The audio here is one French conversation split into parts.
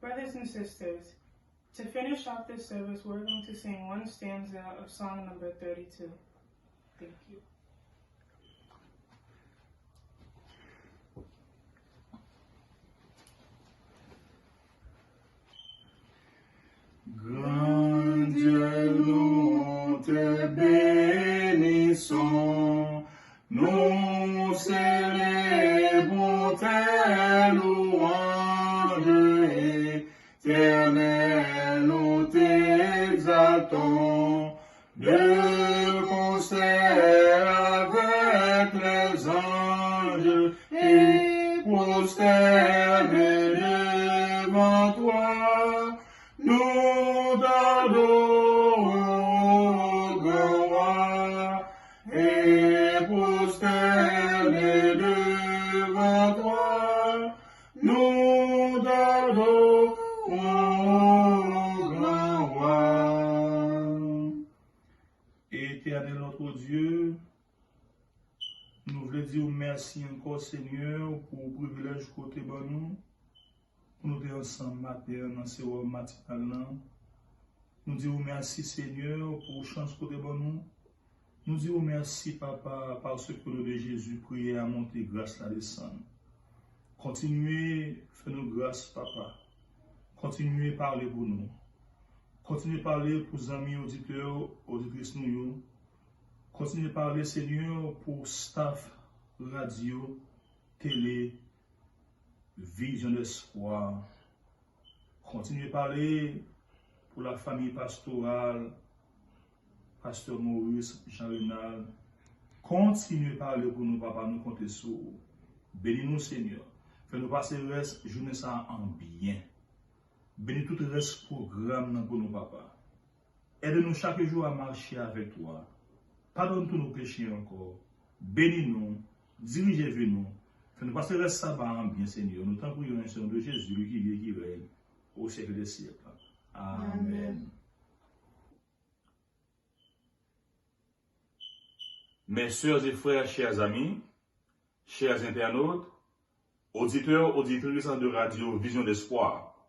Brothers and sisters, to finish off this service, we're going to sing one stanza of song number 32. Thank you. Grand Dieu, nous te bénissons, nous célébrons tes louanges éternelles, nous t'exaltons de concert avec les anges et prosternés devant toi. Nous t'adorons, grand roi, et prosternés devant toi. Nous t'adorons, grand roi. Éternel notre Dieu, nous voulons dire merci encore, Seigneur, pour le privilège côté bon nous. Nous sommes ensemble matin dans ce matinal. Nous disons merci Seigneur pour la chance que vous nous. Nous disons merci Papa parce que le nom de Jésus priez à monter grâce à descendre. Continuez, faites-nous grâce Papa. Continuez à parler pour nous. Continuez à parler pour les amis auditeurs, auditrices nous. Continuez à parler Seigneur pour staff, radio, télé, Vision d'espoir. Continuez à parler pour la famille pastorale, Pasteur Maurice, Jean-Renal. Continuez à parler pour nous, Papa, nous comptons sur vous. Bénis-nous, Seigneur. Fais-nous passer le reste, journée ça en bien. Bénis tout le reste programme pour nous, Papa. Aide-nous chaque jour à marcher avec toi. Pardonne tous nos péchés encore. Bénis-nous, dirigez-nous. Fais-nous passer le reste sabbat en bien, Seigneur. Nous t'en prions au nom de Jésus, lui qui vit, qui règne au siècle des siècles. Amen. Mes sœurs et frères, chers amis, chers internautes, auditeurs, auditrices de radio Vision d'Espoir,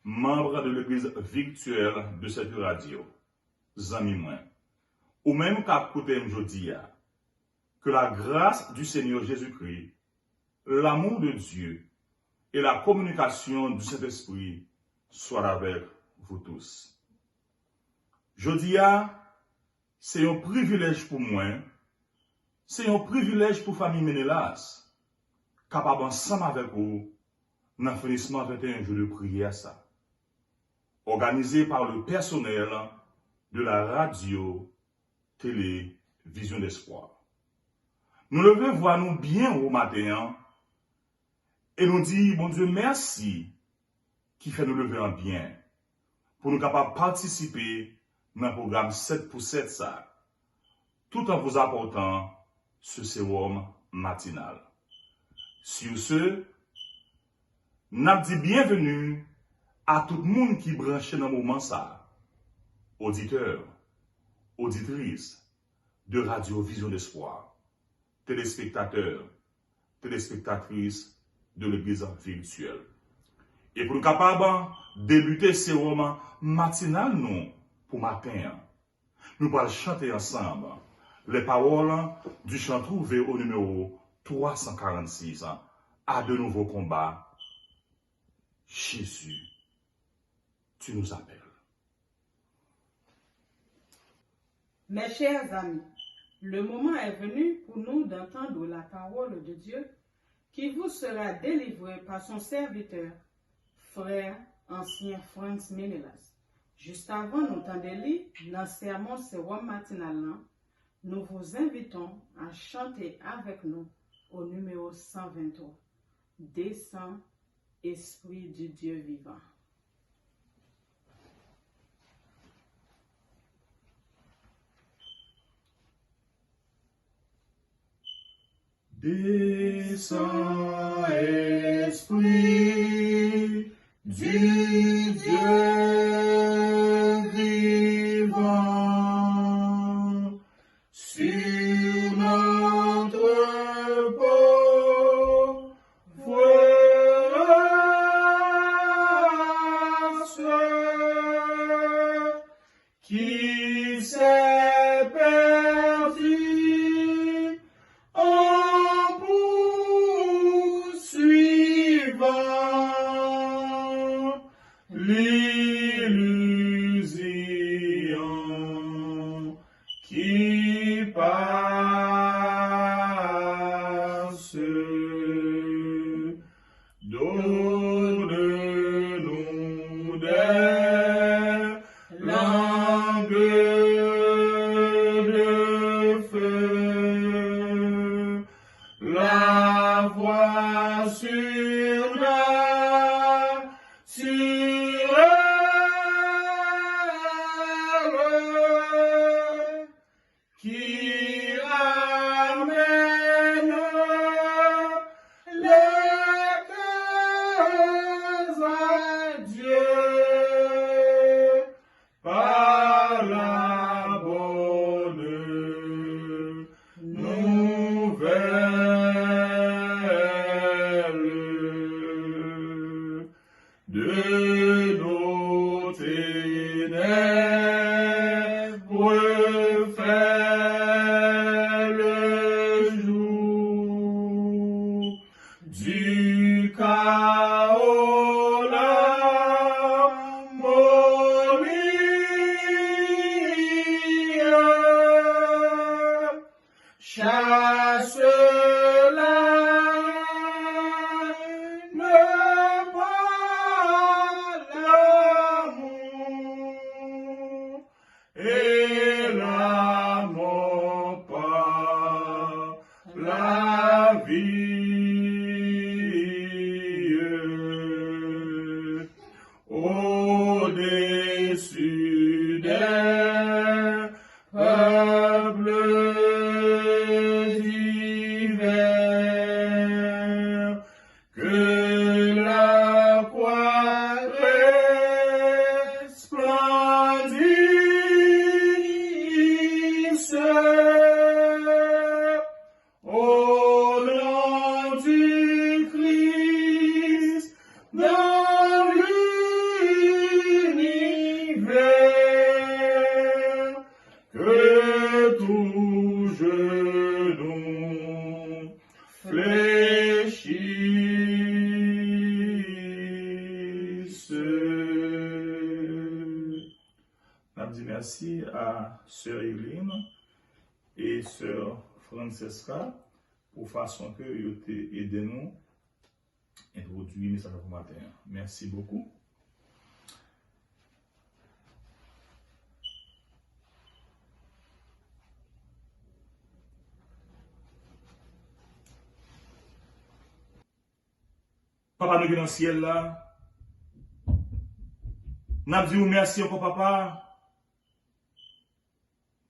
membres de l'église virtuelle de cette radio, amis moi, ou même qu'à côté aujourd'hui, que la grâce du Seigneur Jésus-Christ, l'amour de Dieu et la communication du Saint-Esprit soient avec vous tous. Jeudi, c'est un privilège pour moi, c'est un privilège pour la famille Ménélas, capable ensemble avec vous, dans le finissement 21 jours de prière, ça, organisé par le personnel de la radio, télé, Vision d'Espoir. Nous levons voir nous bien au matin et nous disons, bon Dieu, merci qui fait nous lever en bien pour nous capables de participer dans le programme 7 pour 7 ça, tout en vous apportant ce sérum matinal. Sur ce, nous dit bienvenue à tout le monde qui branche dans le moment ça, auditeurs, auditrices de Radio Vision d'Espoir, téléspectateurs, téléspectatrices de l'église virtuelle. Et pour nous capables de débuter ce roman matinal, nous, pour matin, nous allons chanter ensemble les paroles du chant trouvé au numéro 346, à de nouveaux combats. Jésus, tu nous appelles. Mes chers amis, le moment est venu pour nous d'entendre la parole de Dieu qui vous sera délivrée par son serviteur, frère ancien Franz Ménélas. Juste avant d'entendre lire dans le sermon sérum matinal, nous vous invitons à chanter avec nous au numéro 123. Descends, Esprit du Dieu vivant. Descends, Esprit du Dieu vivant, sur notre pauvre qui s'est perdu en poursuivant l'illusion qui passe. Donne-nous des langues de feu, la voix surnaturelle qui ramène les cœurs à Dieu par la bonne nouvelle de nos ténèbres fait le jour du chaos l'harmonie. Chasse l'âme par l'amour et la mort par la vie. Au-dessus des peuples divers, que la croix resplendisse au nom du Christ dans l'univers, que tout genou fléchisse. On dit merci à Sœur Evelyne et Sœur Francesca pour façon que vous avez aidé nous à introduire le message pour matin. Merci beaucoup. Papa, nous dans le ciel là. Nous disons merci encore, papa,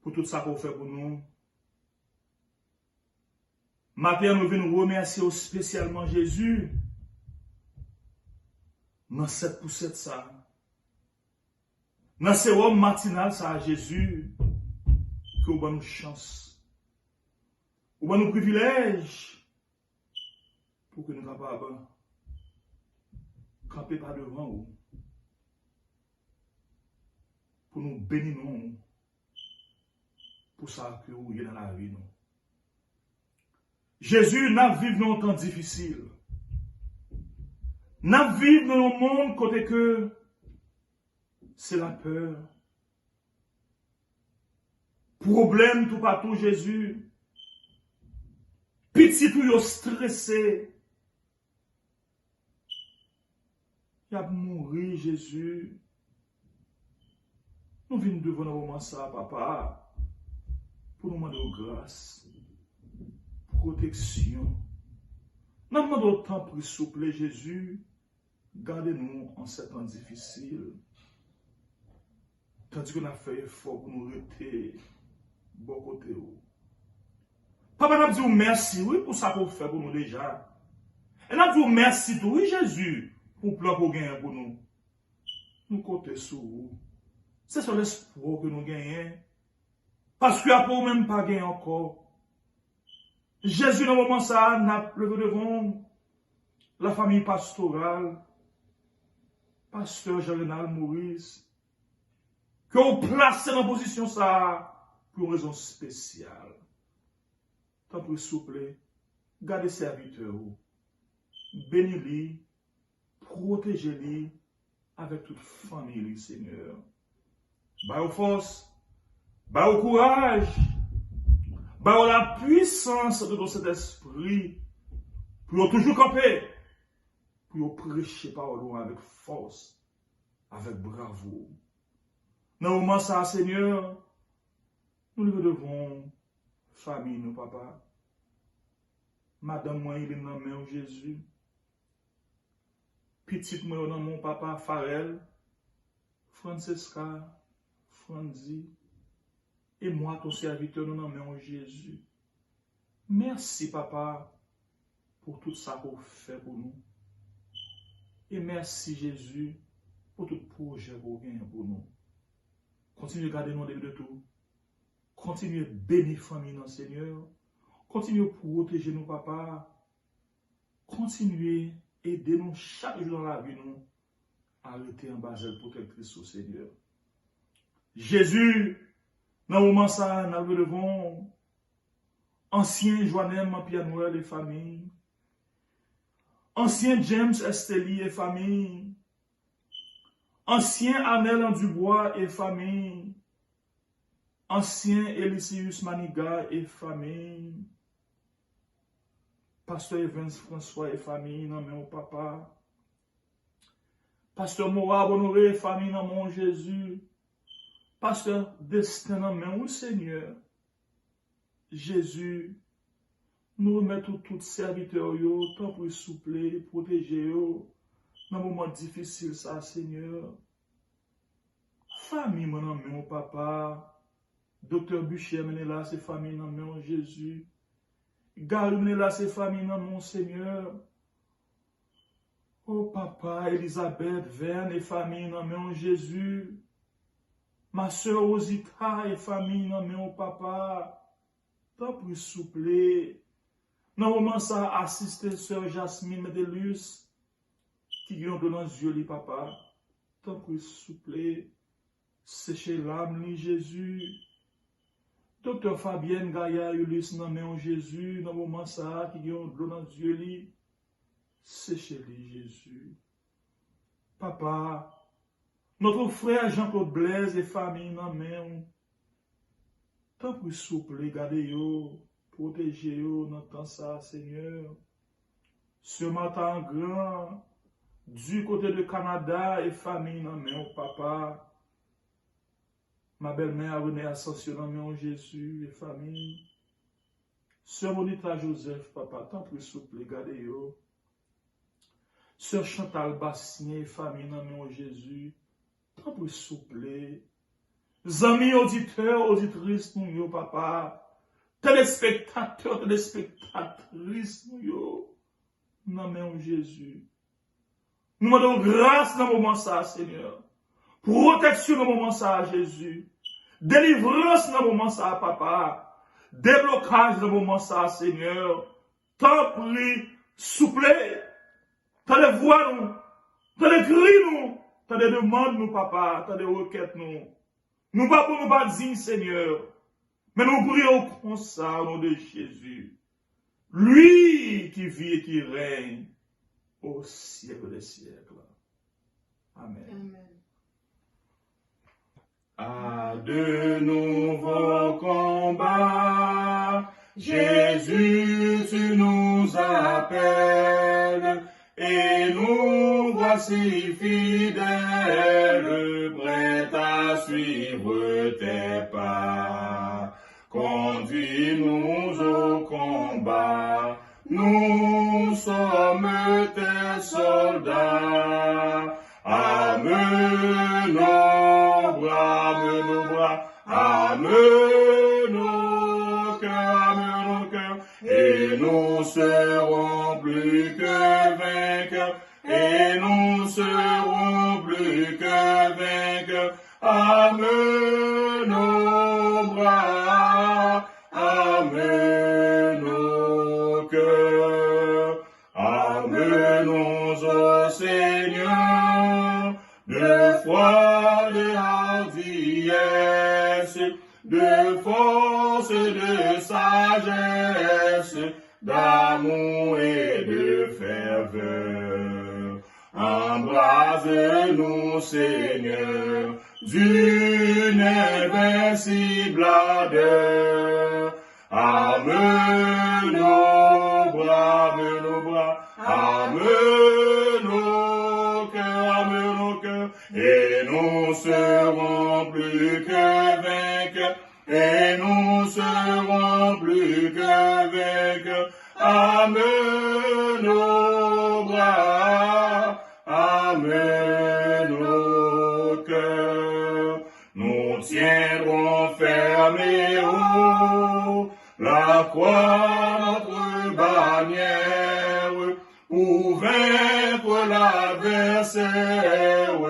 pour tout ça qu'on fait pour nous. Matin, nous venons remercier spécialement Jésus dans cette poussette ça. Dans ce homme matinal ça, Jésus, que vous avez une chance, vous avez un privilège pour que nous soyons capables de camper par devant vous, pour nous bénir nous, pour ça que vous êtes dans la vie. Nous. Jésus n'a vécu dans un temps difficile. N'a vécu dans un monde côté que c'est la peur. Problème tout partout, Jésus. Petit tout stressé. Il a mouru, Jésus. Nous venons devant nous moment ça, papa, pour nous demander grâce, protection. Nous demandons autant pour souple, Jésus. Gardez-nous en ces temps difficiles. Tandis qu'on a fait effort pour nous rester bon côté. Papa, nous disons merci, oui, pour ça qu'on fait pour nous déjà. Et nous disons merci, oui, Jésus, pour le plan qu'on gagne pour nous. Nous comptons sur vous. C'est sur l'espoir que nous gagnons. Parce qu'il n'y a pas même pas gagné encore. Jésus, dans le moment ça, n'a levé devant la famille pastorale, pasteur Jean-Renal Maurice, que vous placez dans position ça pour une raison spéciale. Tant pour souple, gardez serviteur, bénis-les, protégez-les avec toute famille, Seigneur. Bah aux force, bah au courage, bah la puissance de cet esprit pour toujours camper, pour prêcher parole avec force, avec bravoure. Dans le moment ça, Seigneur, nous le devons, famille, nous, papa. Madame, moi, il est dans mon Jésus. Petite, moi, dans mon papa, Farel, Francesca, Franzi, et moi, ton serviteur, nous dans mon Jésus. Merci, papa, pour tout ça que vous faites pour nous. Et merci, Jésus, pour tout projet que vous gagnez pour nous. Continuez à garder nous de tout. Continuez à bénir la famille, dans Seigneur. Continuez à protéger nos papas. Continuez à aider nous chaque jour dans la vie, nous, à arrêter en bas de protectrice au Seigneur. Jésus, dans le moment ça, nous devons ancien Joannem Pierre Noël et famille, ancien James Esteli et famille, ancien Anel Dubois et famille, ancien Elisius Maniga et famille, Pasteur Evans François et famille, non mais mon papa, Pasteur Mourab Honoré et famille, non mon Jésus, Pasteur Destin, non mais mon Seigneur, Jésus, nous remettons tous serviteurs, tant pour soupler, protéger, dans un moment difficile, ça, Seigneur. Famille, mon papa, Docteur Boucher, mené là, ses familles, non, mon Jésus. Gary, mené là, ses familles, non, mon Seigneur. Oh, papa, Elisabeth, Verne et famille, non, mon Jésus. Ma soeur Osita et famille, non, mon papa. Tant pour soupler. Dans le moment, ça, assister sœur Jasmine Medelus, qui ont donné les yeux, papa. Tant pour soupler. Sécher l'âme, ni Jésus. Docteur Fabienne Gaïa, Ulysse, non, mais en Jésus, dans le moment ça, qui ont de l'eau dans les yeux, li. Séchez-les, Jésus. Papa, notre frère Jean-Claude Blaise et famille, non, mais tant pour souple, gardez-yo, protégez-yo, dans temps ça, Seigneur. Ce matin grand, du côté de Canada et famille, non, mais papa. Ma belle-mère René Ascension dans mon Jésus et famille. Sœur Monita Joseph, papa, tant plus souple, gardez-yo. Sœur Chantal Bastien et famille dans mon Jésus, tant plus souple. Amis auditeurs, auditrices, nous, papa. Téléspectateurs, téléspectatrices, nous, dans mon Jésus. Nous demandons grâce dans le moment ça, Seigneur. Protection dans le moment ça, Jésus. Délivrance dans le moment ça, papa. Déblocage dans le moment ça, Seigneur. Tant pis, souple. T'as des voix, nous. T'as des cris, nous. T'as des demandes, nous, papa. T'as des requêtes, nous. Nous pas pour nous pas dire, Seigneur. Mais nous prions comme ça, au nom de Jésus. Lui qui vit et qui règne au siècle des siècles. Amen. Amen. À de nouveaux combats, Jésus, tu nous appelles, et nous voici fidèles, prêts à suivre tes pas. Conduis-nous au combat, nous sommes tes soldats. Amen, nos bras, amen, nos cœurs, et nous serons plus que vainqueurs, et nous serons plus que vainqueurs. Amen, nos bras, amen, nos cœurs, amenons au Seigneur. De foi, de hardiesse, sagesse, d'amour et de ferveur. Embrase-nous, Seigneur, d'une invincible ardeur. Arme nos bras, arme nos cœurs, et nous serons plus que vainqueurs, et nous serons plus que vainqueurs. Arme nos bras, arme nos cœurs, nous tiendrons fermés haut la croix, notre bannière, pour vaincre l'adversaire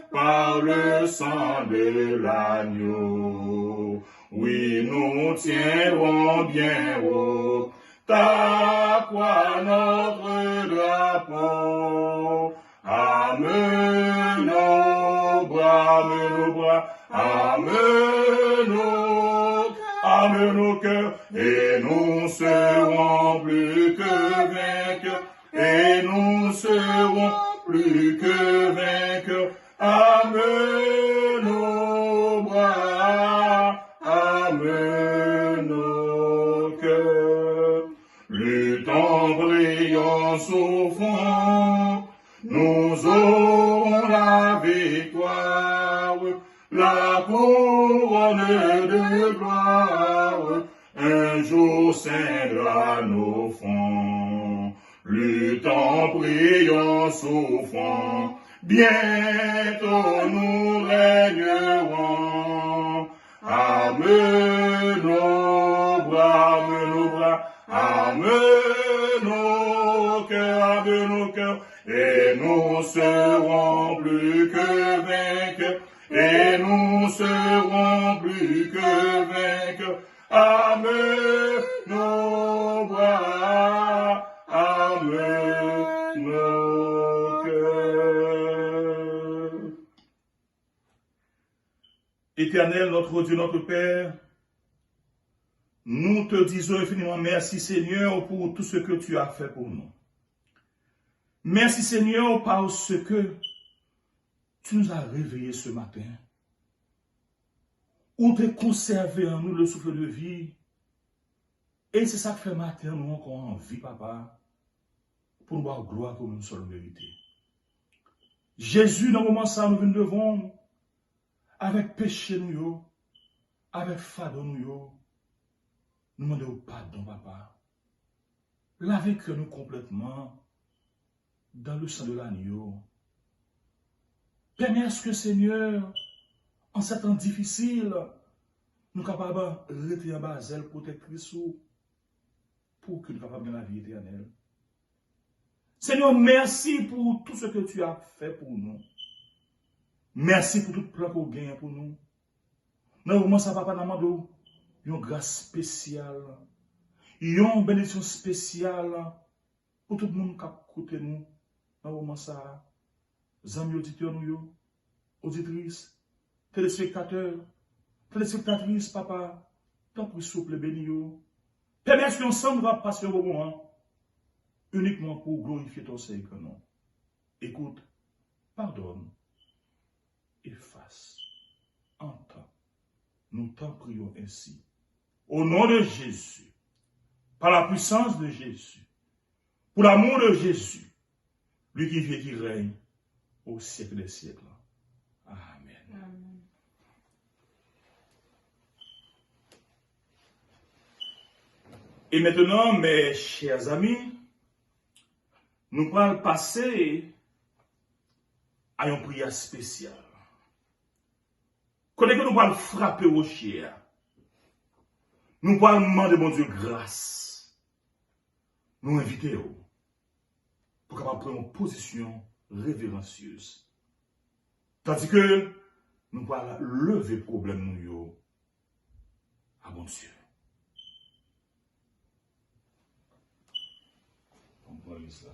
par le sang de l'agneau. Oui, nous tiendrons bien haut ta croix, notre drapeau. Arme nos bras, arme nos cœurs, et nous serons plus que vainqueurs, et nous serons plus que vainqueurs. Arme nos bras, arme nos cœurs. Luttons, brillons, souffrons, nous aurons la victoire, la couronne de gloire, un jour ceindra nos fronts. Luttons, prions, souffrons, bientôt nous régnerons. Arme nos bras, arme nos cœurs, et nous serons plus que vainqueurs, et nous serons plus que vainqueurs. Arme nos bras, arme nos cœurs. Éternel, notre Dieu, notre Père, nous te disons infiniment merci, Seigneur, pour tout ce que tu as fait pour nous. Merci, Seigneur, parce que tu nous as réveillés ce matin. Ou tu as conservé en nous le souffle de vie. Et c'est ça que fait matin, nous encore en vie, Papa, pour nous avoir gloire comme une seule vérité. Jésus, dans le moment ça, nous venons devant, avec péché nous, avec fado nous demandons pardon, Papa. Lavez que nous complètement dans le sang de l'agneau. Permets à ce que, Seigneur, en ces temps difficiles, nous sommes capables de rester en bas zèle protectrice pour que nous soyons capables de la vie éternelle. Seigneur, merci pour tout ce que tu as fait pour nous. Merci pour tout le plan que tu as gagné pour nous. Nous avons ça, Papa, nous une grâce spéciale, une bénédiction spéciale pour tout le monde qui a écouté nous. Nous avons ça, amis auditeurs, auditrices, téléspectateurs, téléspectatrices, Papa, tant pour souple béni. Permets que ensemble va passer au moment uniquement pour glorifier ton Seigneur. Non. Écoute, pardonne, efface, entends. Nous t'en prions ainsi. Au nom de Jésus, par la puissance de Jésus, pour l'amour de Jésus, lui qui vit et qui règne au siècle des siècles. Amen. Amen. Et maintenant, mes chers amis, nous allons passer à une prière spéciale. Connaissez que nous allons frapper au chien. Nous allons demander, mon Dieu, grâce. Nous invitons pour capable prendre une position révérencieuse. Tandis que nous allons lever le problème nous à bon Dieu. On va voir ça.